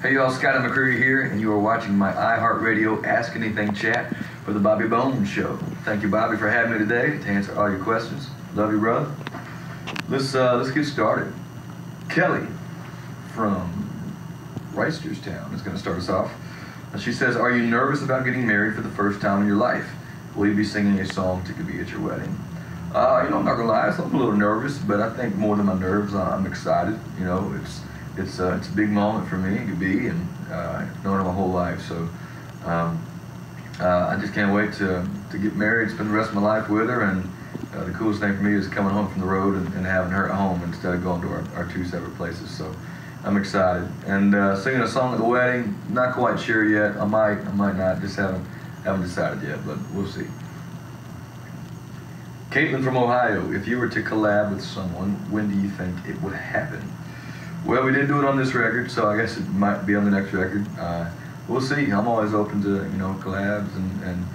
Hey y'all, Scotty McCreery here, and you are watching my iHeartRadio Ask Anything Chat for the Bobby Bones Show. Thank you, Bobby, for having me today to answer all your questions. Love you, brother. Let's get started. Kelly from Reisterstown is going to start us off. She says, "Are you nervous about getting married for the first time in your life? Will you be singing a song to be at your wedding?" I'm not gonna lie, I'm a little nervous, but I think more than my nerves, I'm excited. You know, it's a big moment for me to be, and I've known her my whole life, so I just can't wait to get married, spend the rest of my life with her, and the coolest thing for me is coming home from the road and having her at home instead of going to our two separate places. So I'm excited, and singing a song at the wedding, not quite sure yet. I might not, just haven't decided yet, but we'll see. Caitlin from Ohio, if you were to collab with someone, when do you think it would happen? Well, we didn't do it on this record, so I guess it might be on the next record. We'll see. I'm always open to collabs and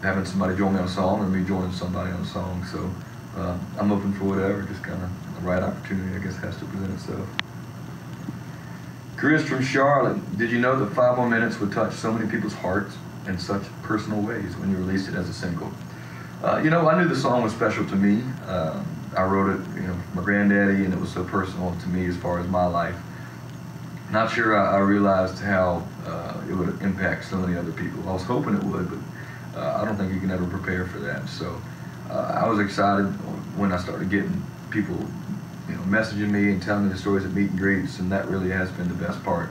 having somebody join me on a song or me joining somebody on a song. So I'm open for whatever. Just kind of the right opportunity, I guess, has to present itself. Chris from Charlotte, did you know that 5 More Minutes would touch so many people's hearts in such personal ways when you released it as a single? I knew the song was special to me. I wrote it, for my granddaddy, and it was so personal to me as far as my life. Not sure I realized how it would impact so many other people. I was hoping it would, but I don't think you can ever prepare for that. So I was excited when I started getting people, messaging me and telling me the stories at meet and greets, and that really has been the best part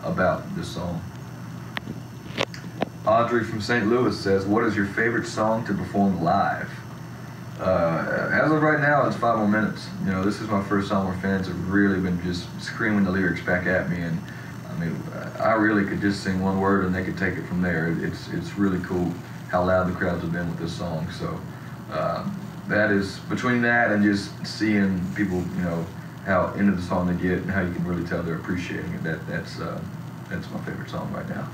about this song. Audrey from St. Louis says, what is your favorite song to perform live? As of right now, it's 5 More Minutes. This is my first song where fans have really been just screaming the lyrics back at me, and I really could just sing one word and they could take it from there. It's really cool how loud the crowds have been with this song. So that is, between that and just seeing people, how into the song they get and how you can really tell they're appreciating it, that's my favorite song right now.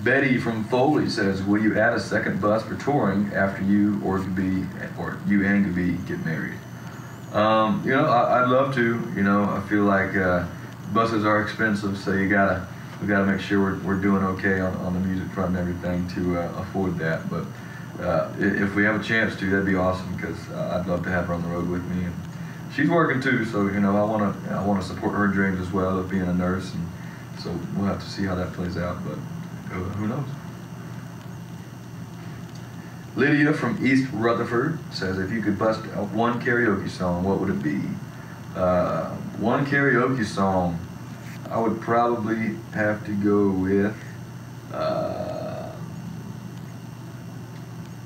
Betty from Foley says, will you add a second bus for touring after you and Gabi get married? I'd love to. I feel like buses are expensive, so we gotta make sure we're doing okay on the music front and everything to afford that. But if we have a chance to, that'd be awesome, because I'd love to have her on the road with me. And she's working too, so I want to support her dreams as well of being a nurse, and so we'll have to see how that plays out. But who knows? Lydia from East Rutherford says, if you could bust out one karaoke song, what would it be? One karaoke song, I would probably have to go with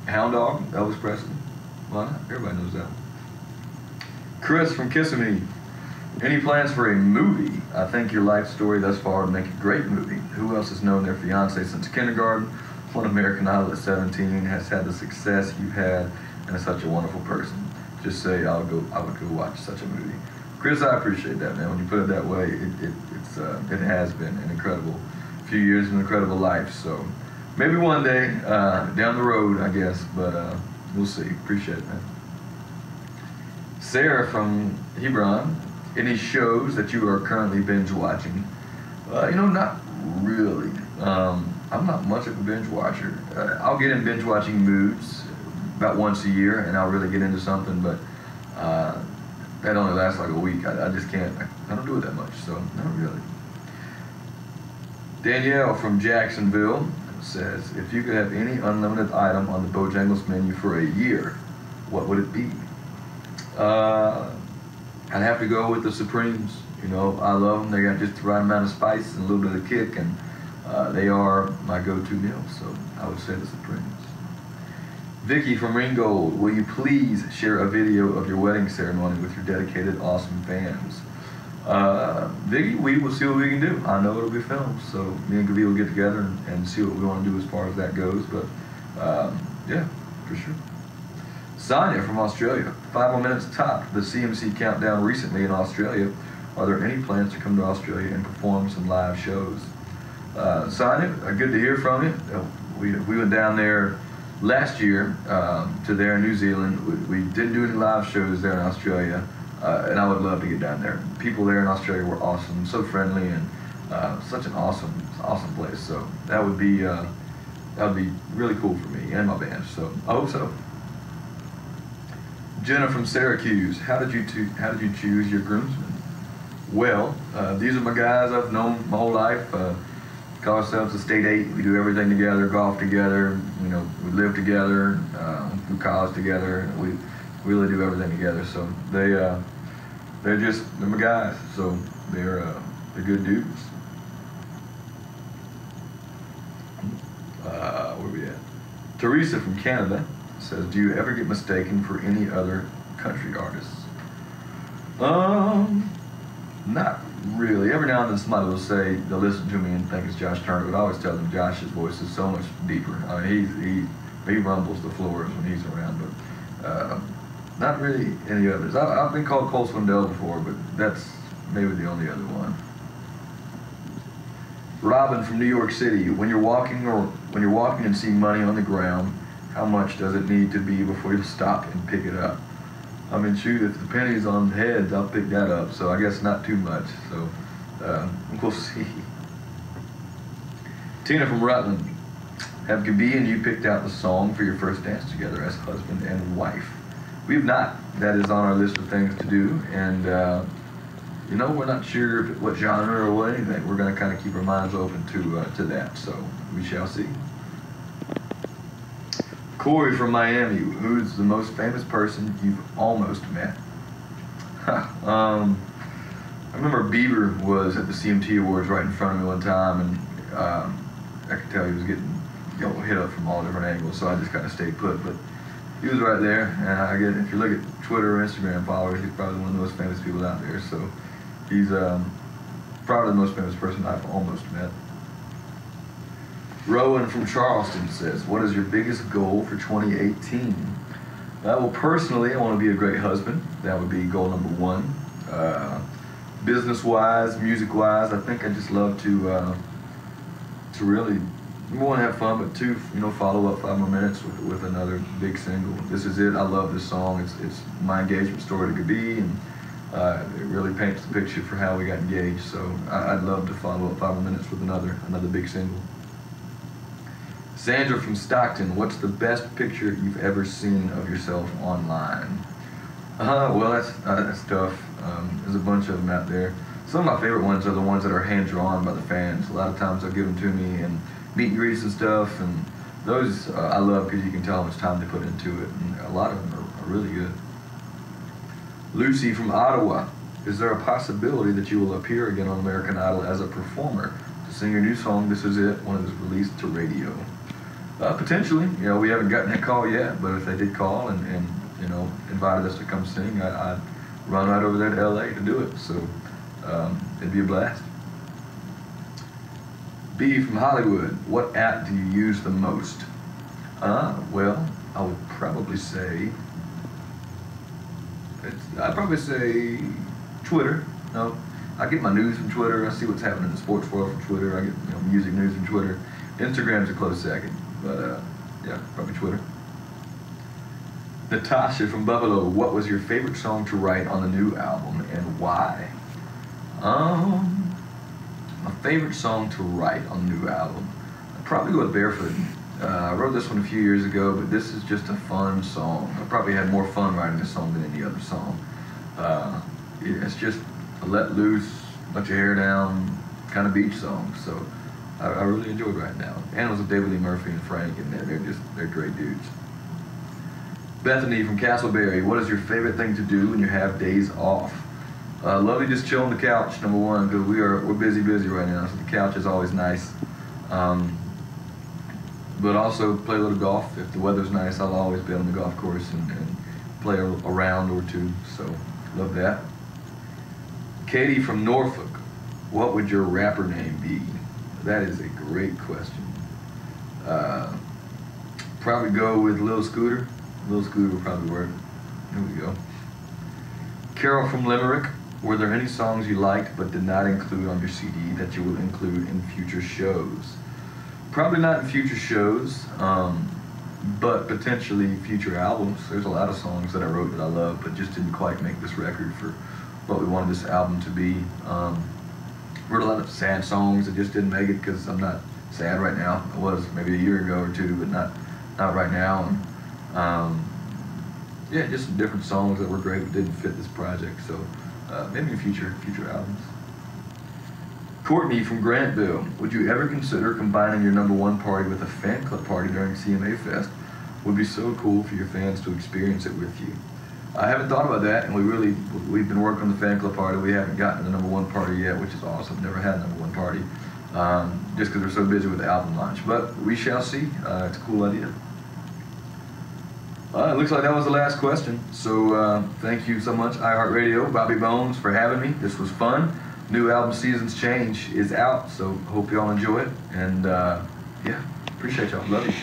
Hound Dog, Elvis Presley. Why not? Everybody knows that one. Chris from Kissimmee, any plans for a movie? I think your life story thus far would make a great movie. Who else has known their fiance since kindergarten, won American Idol at 17, has had the success you've had, and is such a wonderful person? Just say I would go watch such a movie. Chris, I appreciate that, man. When you put it that way, it has been an incredible few years, an incredible life. So maybe one day down the road, I guess, but we'll see. Appreciate it, man. Sarah from Hebron, any shows that you are currently binge watching? Not really. I'm not much of a binge watcher. I'll get in binge watching moods about once a year, and I'll really get into something, but that only lasts like a week. I just can't. I don't do it that much, so not really. Danielle from Jacksonville says, if you could have any unlimited item on the Bojangles menu for a year, what would it be? I'd have to go with the Supremes. I love them. They got just the right amount of spice and a little bit of kick, and they are my go-to meal, so I would say the Supremes. Vicky from Ringgold, will you please share a video of your wedding ceremony with your dedicated, awesome fans? Vicky, we will see what we can do. I know it'll be filmed, so me and Gabi will get together and see what we want to do as far as that goes, but yeah, for sure. Sonia from Australia, 5 More Minutes topped the CMC countdown recently in Australia. Are there any plans to come to Australia and perform some live shows? Sonia, good to hear from you. We went down there last year to there in New Zealand. We didn't do any live shows there in Australia. and I would love to get down there. People there in Australia were awesome, so friendly, and such an awesome place. So that would be really cool for me and my band. So I hope so. Jenna from Syracuse, how did you choose your groomsmen? Well, these are my guys I've known my whole life. Call ourselves a state eight. We do everything together, golf together. You know, we live together, do college together. We really do everything together. So they're my guys. So they're good dudes. Where we at? Teresa from Canada says, do you ever get mistaken for any other country artists? Not really. Every now and then somebody will say, they'll listen to me and think it's Josh Turner, but I always tell them Josh's voice is so much deeper. I mean, he rumbles the floors when he's around, but not really any others. I've been called Cole Swindell before, but that's maybe the only other one. Robin from New York City, when you're walking and see money on the ground, how much does it need to be before you stop and pick it up? I mean, shoot, if the penny's on heads, I'll pick that up. So I guess not too much. So we'll see. Tina from Rutland, have Gabi and you picked out the song for your first dance together as husband and wife? We have not. That is on our list of things to do, and you know, we're not sure what genre or what anything. We're going to kind of keep our minds open to that. So we shall see. Corey from Miami, who's the most famous person you've almost met? I remember Bieber was at the CMT Awards right in front of me one time, and I could tell he was getting hit up from all different angles, so I just kind of stayed put. But he was right there, and if you look at Twitter or Instagram followers, he's probably one of the most famous people out there. So he's probably the most famous person I've almost met. Rowan from Charleston says, what is your biggest goal for 2018? Well, personally, I want to be a great husband. That would be goal number one. Business-wise, music-wise, I think I just love to really, one, have fun, but two, follow up 5 more minutes with another big single. This is it. I love this song. It's my engagement story to Gabi, and it really paints the picture for how we got engaged. So I'd love to follow up 5 more minutes with another big single. Sandra from Stockton, what's the best picture you've ever seen of yourself online? Well, that's tough. There's a bunch of them out there. Some of my favorite ones are the ones that are hand-drawn by the fans. A lot of times they'll give them to me and meet and greets and stuff, and those I love because you can tell how much time they put into it, and a lot of them are really good. Lucy from Ottawa, is there a possibility that you will appear again on American Idol as a performer to sing your new song, This Is It, when it is released to radio? Potentially. We haven't gotten that call yet, but if they did call and invited us to come sing, I'd run right over there to LA to do it. So it'd be a blast. B from Hollywood, what app do you use the most? Well, I would probably say Twitter. No, I get my news from Twitter. I see what's happening in the sports world from Twitter. I get music news from Twitter. Instagram's a close second, but yeah, probably Twitter. Natasha from Buffalo, what was your favorite song to write on the new album and why? My favorite song to write on the new album, I'd probably go with Barefoot. I wrote this one a few years ago, but this is just a fun song. I probably had more fun writing this song than any other song. It's just a let loose, let your hair down kind of beach song. So I really enjoyed writing that one. And it was with David Lee Murphy and Frank, and they're great dudes. Bethany from Castleberry, what is your favorite thing to do when you have days off? Love to just chill on the couch, number one, because we're busy right now, so the couch is always nice. But also play a little golf. If the weather's nice, I'll always be on the golf course and play a round or two, so love that. Katie from Norfolk, what would your rapper name be? That is a great question. Probably go with Lil Scooter. Lil Scooter would probably work. Here we go. Carol from Limerick, were there any songs you liked but did not include on your CD that you will include in future shows? Probably not in future shows. but potentially future albums. There's a lot of songs that I wrote that I love, but just didn't quite make this record for what we wanted this album to be. Wrote a lot of sad songs that just didn't make it because I'm not sad right now. I was maybe a year ago or two, but not right now. And yeah, just some different songs that were great but didn't fit this project. So maybe in future albums. Courtney from Grantville, would you ever consider combining your #1 party with a fan club party during CMA Fest? Would be so cool for your fans to experience it with you. I haven't thought about that, and we've been working on the fan club party. We haven't gotten to the #1 party yet, which is awesome. Never had a #1 party, just because we're so busy with the album launch. But we shall see. It's a cool idea. It looks like that was the last question. So thank you so much, iHeartRadio, Bobby Bones, for having me. This was fun. New album, Seasons Change, is out, so hope y'all enjoy it. And yeah, appreciate y'all. Love you.